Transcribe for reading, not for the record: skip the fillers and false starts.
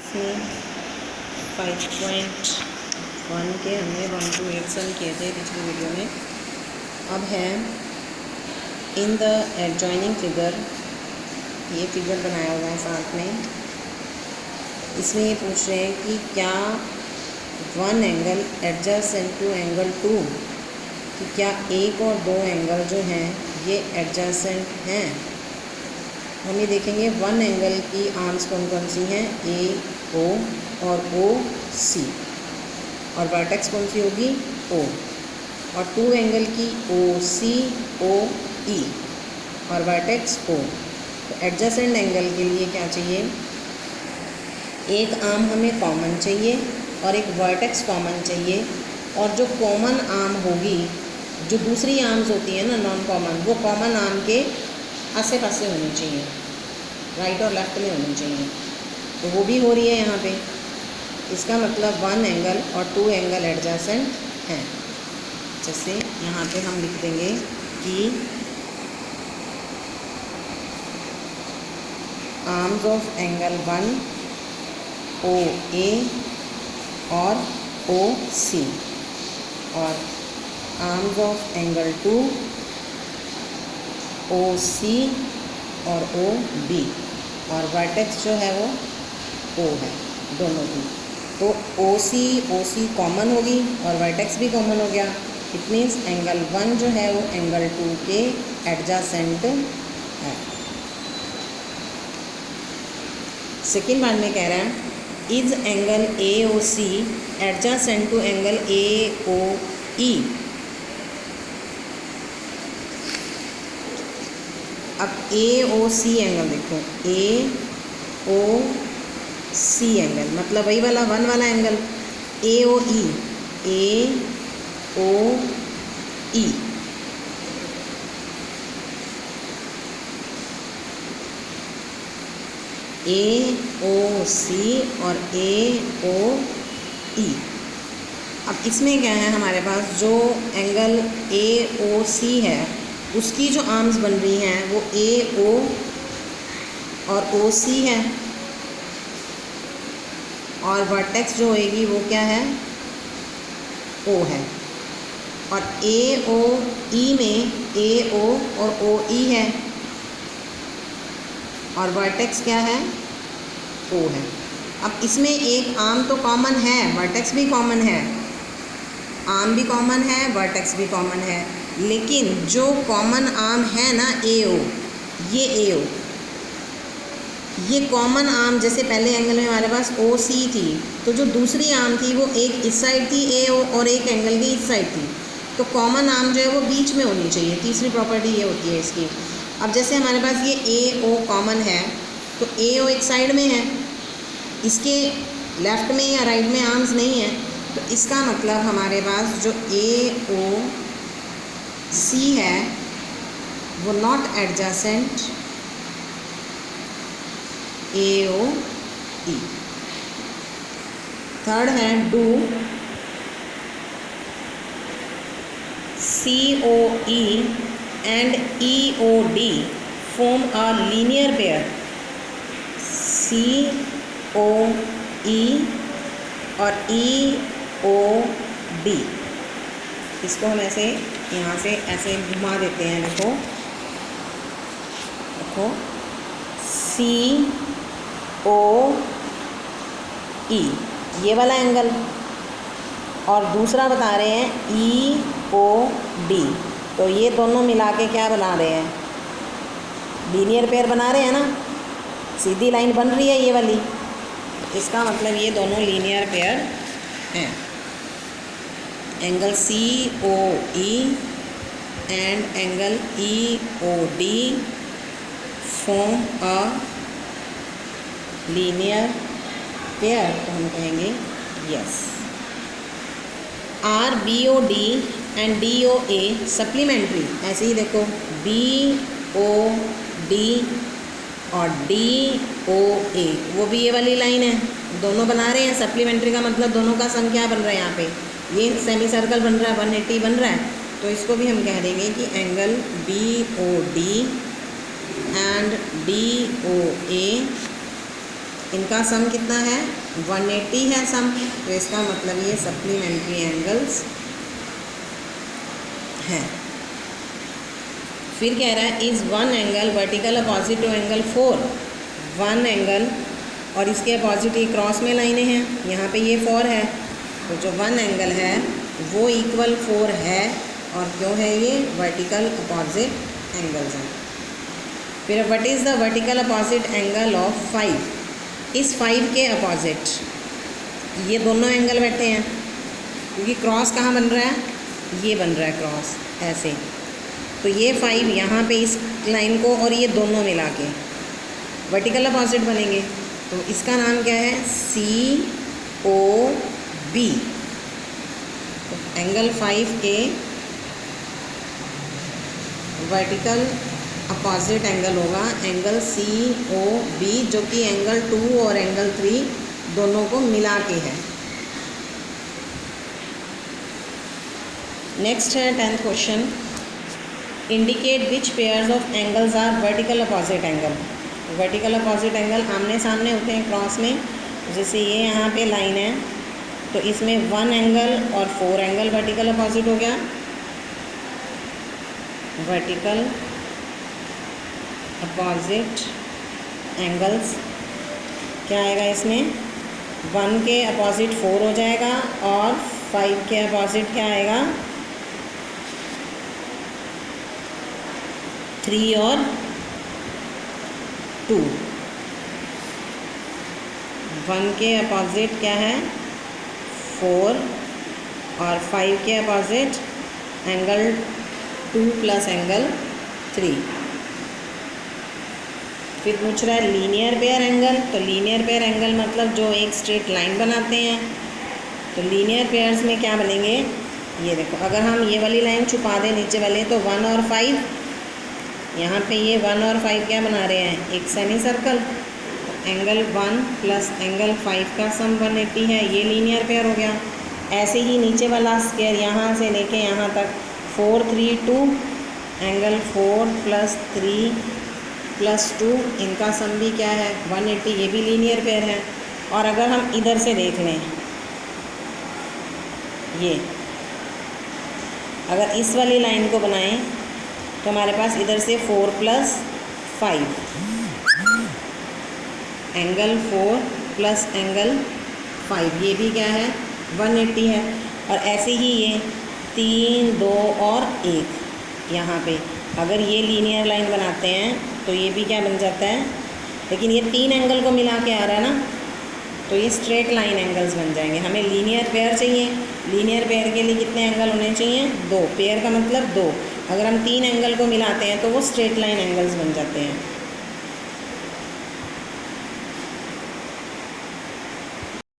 इसमें 5.1 के हमने 1 to 8 सम किए थे पिछली वीडियो में। अब है इन द एडजॉइनिंग फिगर, ये फिगर बनाया हुआ है साथ में। इसमें ये पूछ रहे हैं कि क्या one angle adjacent to angle 2, कि क्या एक और दो एंगल जो हैं ये एडजसेंट हैं। हम ये देखेंगे वन एंगल की आर्म्स कौन कौन सी हैं, ए ओ और ओ सी, और वर्टेक्स कौन सी होगी, ओ। और टू एंगल की ओ सी ओ ई और वर्टेक्स ओ। तो एडजसेंट एंगल के लिए क्या चाहिए, एक आर्म हमें कॉमन चाहिए और एक वर्टेक्स कॉमन चाहिए, और जो कॉमन आर्म होगी, जो दूसरी आर्म्स होती है ना नॉन कॉमन, वो कॉमन आर्म के आसे पासे होनी चाहिए, राइट और लेफ्ट में होनी चाहिए। तो वो भी हो रही है यहाँ पे। इसका मतलब वन एंगल और टू एंगल एडजसेंट हैं। जैसे यहाँ पे हम लिख देंगे कि आर्म्स ऑफ एंगल 1 ओ ए और ओ सी, और आर्म्स ऑफ एंगल 2 ओ सी और ओ बी, और वर्टेक्स जो है वो ओ है दोनों की। तो ओ सी कॉमन होगी और वर्टेक्स भी कॉमन हो गया। इट मीन्स एंगल 1 जो है वो एंगल 2 के एडजसेंट है। सेकेंड पार्ट में कह रहा है is angle A O C adjacent to angle A O E. अब ए ओ सी एंगल देखो, ए ओ सी एंगल मतलब वही वाला वन वाला angle, A O E, A O E. A O सी और ए ओ ई। अब इसमें क्या है हमारे पास, जो एंगल ए ओ सी है उसकी जो आर्म्स बन रही हैं वो ए ओ और ओ सी है, और वर्टेक्स जो होएगी वो क्या है, ओ है। और ए ओ ई में ए ओ और ओ ई है, और वर्टेक्स क्या है, ओ है। अब इसमें एक आर्म तो कॉमन है, वर्टेक्स भी कॉमन है, आर्म भी कॉमन है, वर्टेक्स भी कॉमन है, लेकिन जो कॉमन आर्म है ना ए ओ, ये ए ओ, ये कॉमन आर्म, जैसे पहले एंगल में हमारे पास ओ सी थी, तो जो दूसरी आर्म थी वो एक इस साइड थी ए ओ और एक एंगल की इस साइड थी, तो कॉमन आर्म जो है वो बीच में होनी चाहिए। तीसरी प्रॉपर्टी ये होती है इसकी। अब जैसे हमारे पास ये ए ओ कॉमन है, तो ए ओ एक साइड में है, इसके लेफ़्ट में या राइट में आर्म्स नहीं है, तो इसका मतलब हमारे पास जो ए ओ सी है वो not adjacent A O E. Third है do C O E and E O D form a linear pair. C O E और ई ओ डी, इसको हम ऐसे यहाँ से ऐसे घुमा देते हैं। देखो देखो, सी ओ ई ये वाला एंगल, और दूसरा बता रहे हैं ई ओ डी, तो ये दोनों मिला के क्या बना रहे हैं, लीनियर पेयर बना रहे हैं ना, सीधी लाइन बन रही है ये वाली। इसका मतलब ये दोनों लीनियर पेयर हैं। Angle C O E and angle E O D form a linear pair, तो हम कहेंगे yes. Are B O D and D O A supplementary, ऐसे ही देखो बी ओ डी और डी ओ ए, वो भी ये वाली लाइन है, दोनों बना रहे हैं सप्लीमेंट्री का मतलब दोनों का सम क्या बन रहा है, यहाँ पे ये सेमी सर्कल बन रहा है, 180 बन रहा है, तो इसको भी हम कह देंगे कि angle B O D and D O A इनका सम कितना है 180 है सम, तो इसका मतलब ये सप्लीमेंट्री एंगल्स हैं। फिर कह रहा है is one angle vertical opposite to angle 4, one angle और इसके अपोजिट ये क्रॉस में लाइनें हैं, यहाँ पे ये 4 है, तो जो वन एंगल है वो इक्वल 4 है, और क्यों है ये वर्टिकल अपोजिट एंगल्स हैं। फिर what is the vertical opposite angle of 5, इस 5 के अपोजिट ये दोनों एंगल बैठे हैं, क्योंकि क्रॉस कहाँ बन रहा है, ये बन रहा है क्रॉस ऐसे, तो ये 5 यहाँ पे इस लाइन को और ये दोनों मिला के वर्टिकल अपोजिट बनेंगे, तो इसका नाम क्या है COB। तो एंगल 5 के वर्टिकल अपोजिट एंगल होगा एंगल COB, जो कि एंगल 2 और एंगल 3 दोनों को मिला के है। नेक्स्ट है 10th question, indicate which pairs of angles are vertical opposite angle. Vertical opposite angle आमने सामने होते हैं क्रॉस में, जैसे ये यहाँ पे लाइन है, तो इसमें 1 एंगल और 4 एंगल वर्टिकल अपोजिट हो गया। वर्टिकल अपोजिट एंगल्स क्या आएगा इसमें, 1 के अपोजिट 4 हो जाएगा और 5 के अपोजिट क्या आएगा 3 और 2। 1 के अपोजिट क्या है 4 और 5 के अपोजिट एंगल 2 प्लस एंगल 3। फिर पूछ रहा है लीनियर पेयर एंगल, तो लीनियर पेयर एंगल मतलब जो एक स्ट्रेट लाइन बनाते हैं, तो लीनियर पेयर्स में क्या बनेंगे, ये देखो अगर हम ये वाली लाइन छुपा दें नीचे वाले, तो 1 और 5, यहाँ पे ये 1 और 5 क्या बना रहे हैं एक semi circle, angle 1 plus angle 5 का सम 180 है, ये लीनियर पेयर हो गया। ऐसे ही नीचे वाला स्क्वायर यहाँ से लेके यहाँ तक 4 3 2, एंगल 4 प्लस 3 प्लस 2, इनका सम भी क्या है 180, ये भी लीनियर पेयर है। और अगर हम इधर से देख लें, ये अगर इस वाली लाइन को बनाएं तो हमारे पास इधर से 4 प्लस 5, एंगल 4 प्लस एंगल 5, ये भी क्या है 180 है। और ऐसे ही ये 3 2 और 1, यहाँ पे अगर ये लीनियर लाइन बनाते हैं तो ये भी क्या बन जाता है, लेकिन ये 3 एंगल को मिला के आ रहा है ना, तो ये स्ट्रेट लाइन एंगल्स बन जाएंगे। हमें लीनियर पेयर चाहिए, लीनियर पेयर के लिए कितने एंगल होने चाहिए 2, पेयर का मतलब 2, अगर हम 3 एंगल को मिलाते हैं तो वो स्ट्रेट लाइन एंगल्स बन जाते हैं।